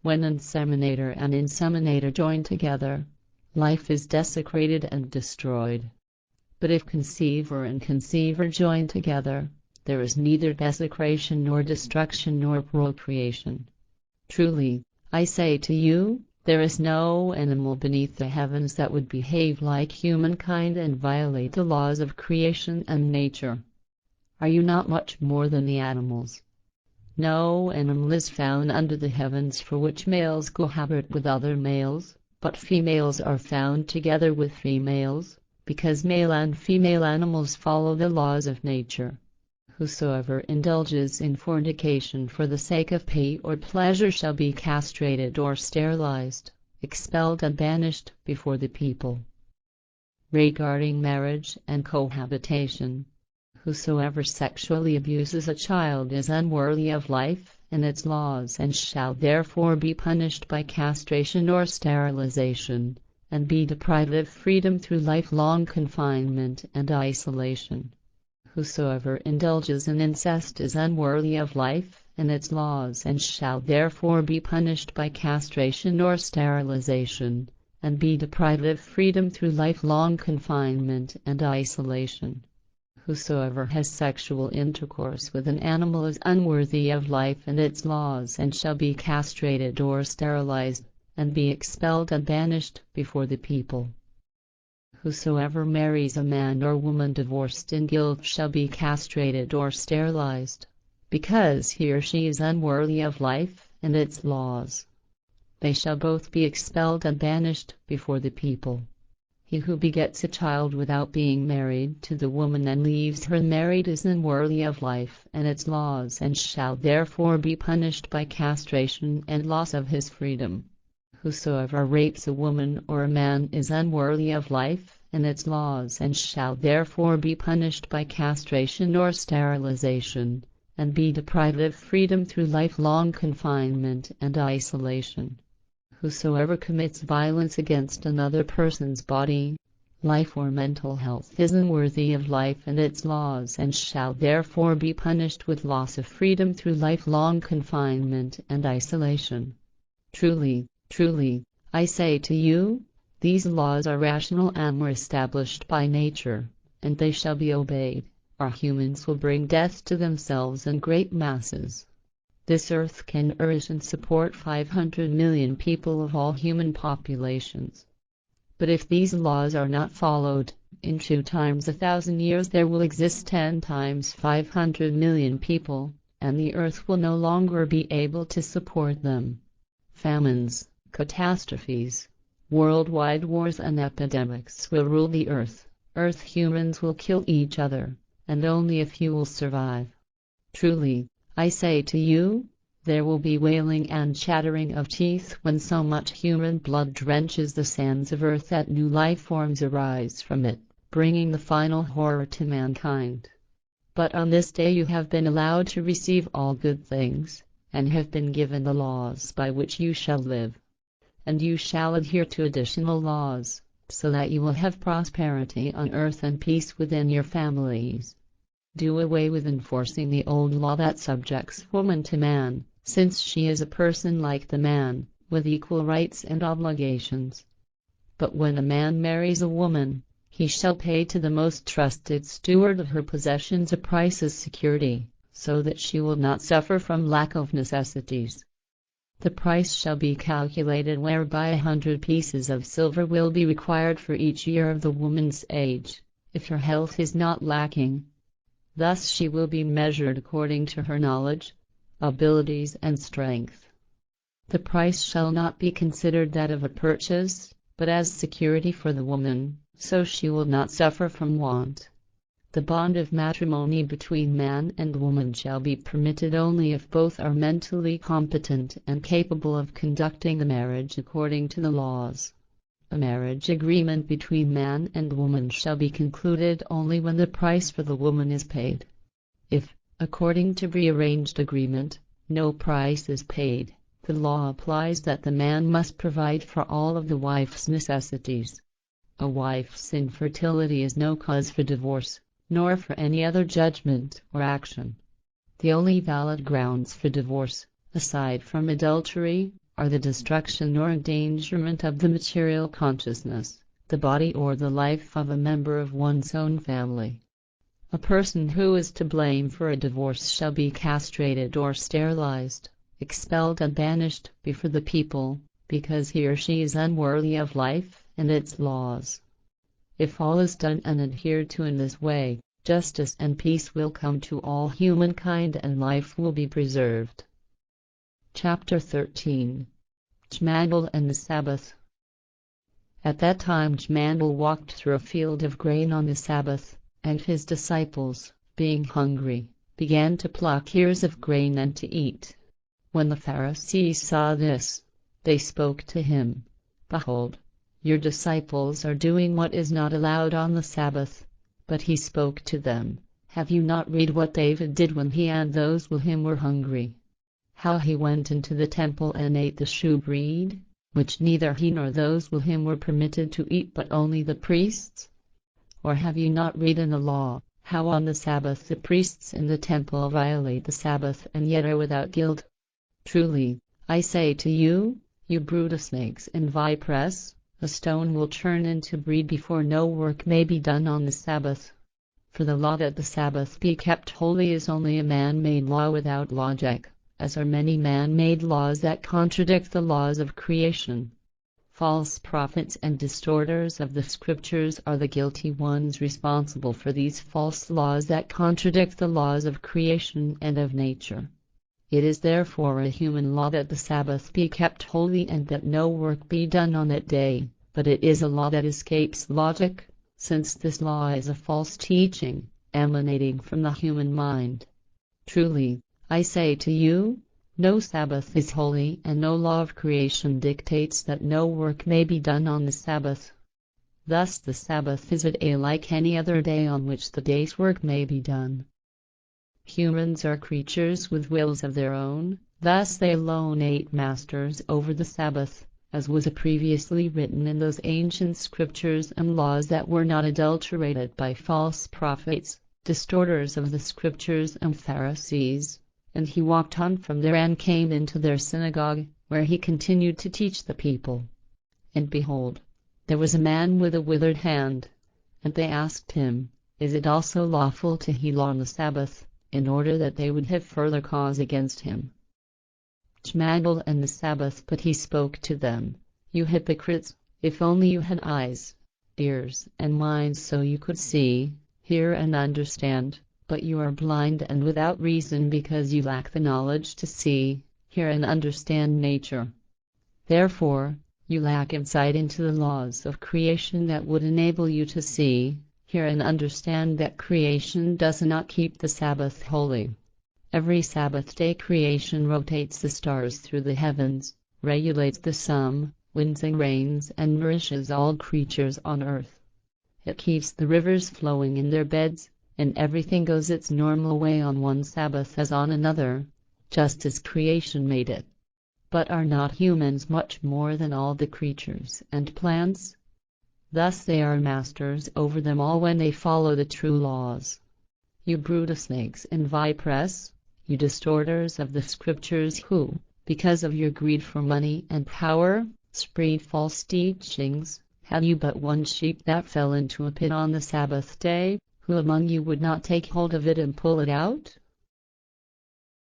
When inseminator and inseminator join together, life is desecrated and destroyed. But if conceiver and conceiver join together, there is neither desecration nor destruction nor procreation. Truly, I say to you, there is no animal beneath the heavens that would behave like humankind and violate the laws of creation and nature. Are you not much more than the animals? No animal is found under the heavens for which males cohabit with other males, but females are found together with females, because male and female animals follow the laws of nature. Whosoever indulges in fornication for the sake of pay or pleasure shall be castrated or sterilized, expelled and banished before the people. Regarding marriage and cohabitation, whosoever sexually abuses a child is unworthy of life and its laws, and shall therefore be punished by castration or sterilization, and be deprived of freedom through lifelong confinement and isolation. Whosoever indulges in incest is unworthy of life and its laws, and shall therefore be punished by castration or sterilization, and be deprived of freedom through lifelong confinement and isolation. Whosoever has sexual intercourse with an animal is unworthy of life and its laws, and shall be castrated or sterilized, and be expelled and banished before the people. Whosoever marries a man or woman divorced in guilt shall be castrated or sterilized, because he or she is unworthy of life and its laws. They shall both be expelled and banished before the people. He who begets a child without being married to the woman and leaves her married is unworthy of life and its laws, and shall therefore be punished by castration and loss of his freedom. Whosoever rapes a woman or a man is unworthy of life and its laws, and shall therefore be punished by castration or sterilization, and be deprived of freedom through lifelong confinement and isolation. Whosoever commits violence against another person's body, life or mental health is unworthy of life and its laws, and shall therefore be punished with loss of freedom through lifelong confinement and isolation. Truly, truly, I say to you, these laws are rational and were established by nature, and they shall be obeyed, or humans will bring death to themselves in great masses. This earth can nourish and support 500 million people of all human populations. But if these laws are not followed, in 2 times 1,000 years there will exist 10 times 500 million people, and the earth will no longer be able to support them. Famines, catastrophes, worldwide wars and epidemics will rule the earth. Humans will kill each other, and only a few will survive. Truly, I say to you, there will be wailing and chattering of teeth when so much human blood drenches the sands of earth that new life forms arise from it, bringing the final horror to mankind. But on this day you have been allowed to receive all good things, and have been given the laws by which you shall live. And you shall adhere to additional laws, so that you will have prosperity on earth and peace within your families. Do away with enforcing the old law that subjects woman to man, since she is a person like the man, with equal rights and obligations. But when a man marries a woman, he shall pay to the most trusted steward of her possessions a price as security, so that she will not suffer from lack of necessities. The price shall be calculated whereby 100 pieces of silver will be required for each year of the woman's age, if her health is not lacking. Thus she will be measured according to her knowledge, abilities and strength. The price shall not be considered that of a purchase, but as security for the woman, so she will not suffer from want. The bond of matrimony between man and woman shall be permitted only if both are mentally competent and capable of conducting the marriage according to the laws. A marriage agreement between man and woman shall be concluded only when the price for the woman is paid. If, according to prearranged agreement, no price is paid, the law applies that the man must provide for all of the wife's necessities. A wife's infertility is no cause for divorce, nor for any other judgment or action. The only valid grounds for divorce, aside from adultery, are the destruction or endangerment of the material consciousness, the body or the life of a member of one's own family. A person who is to blame for a divorce shall be castrated or sterilized, expelled and banished before the people, because he or she is unworthy of life and its laws. If all is done and adhered to in this way, justice and peace will come to all humankind and life will be preserved. Chapter 13. Jmmanuel and the Sabbath. At that time Jmmanuel walked through a field of grain on the Sabbath, and his disciples, being hungry, began to pluck ears of grain and to eat. When the Pharisees saw this, they spoke to him, "Behold, your disciples are doing what is not allowed on the Sabbath." But he spoke to them, "Have you not read what David did when he and those with him were hungry? How he went into the temple and ate the shewbread, which neither he nor those with him were permitted to eat but only the priests? Or have you not read in the law, how on the Sabbath the priests in the temple violate the Sabbath and yet are without guilt? Truly, I say to you, you brood of snakes and vipers, a stone will turn into bread before no work may be done on the Sabbath. For the law that the Sabbath be kept holy is only a man-made law without logic, as are many man-made laws that contradict the laws of creation. False prophets and distorters of the Scriptures are the guilty ones responsible for these false laws that contradict the laws of creation and of nature. It is therefore a human law that the Sabbath be kept holy and that no work be done on that day, but it is a law that escapes logic, since this law is a false teaching, emanating from the human mind. Truly, I say to you, no Sabbath is holy and no law of creation dictates that no work may be done on the Sabbath. Thus the Sabbath is a day like any other day on which the day's work may be done. Humans are creatures with wills of their own, thus they alone ate masters over the Sabbath, as was previously written in those ancient scriptures and laws that were not adulterated by false prophets, distorters of the Scriptures and Pharisees. And he walked on from there and came into their synagogue, where he continued to teach the people. And behold, there was a man with a withered hand. And they asked him, "Is it also lawful to heal on the Sabbath?" in order that they would have further cause against him. Jmmanuel and the Sabbath. But he spoke to them, "You hypocrites, if only you had eyes, ears, and minds so you could see, hear and understand, but you are blind and without reason because you lack the knowledge to see, hear and understand nature. Therefore, you lack insight into the laws of creation that would enable you to see, hear and understand that creation does not keep the Sabbath holy. Every Sabbath day creation rotates the stars through the heavens, regulates the sun, winds and rains and nourishes all creatures on earth. It keeps the rivers flowing in their beds, and everything goes its normal way on one Sabbath as on another, just as creation made it. But are not humans much more than all the creatures and plants? Thus they are masters over them all when they follow the true laws. You brood of snakes and vipers, you distorters of the Scriptures who, because of your greed for money and power, spread false teachings, have you but one sheep that fell into a pit on the Sabbath day, who among you would not take hold of it and pull it out?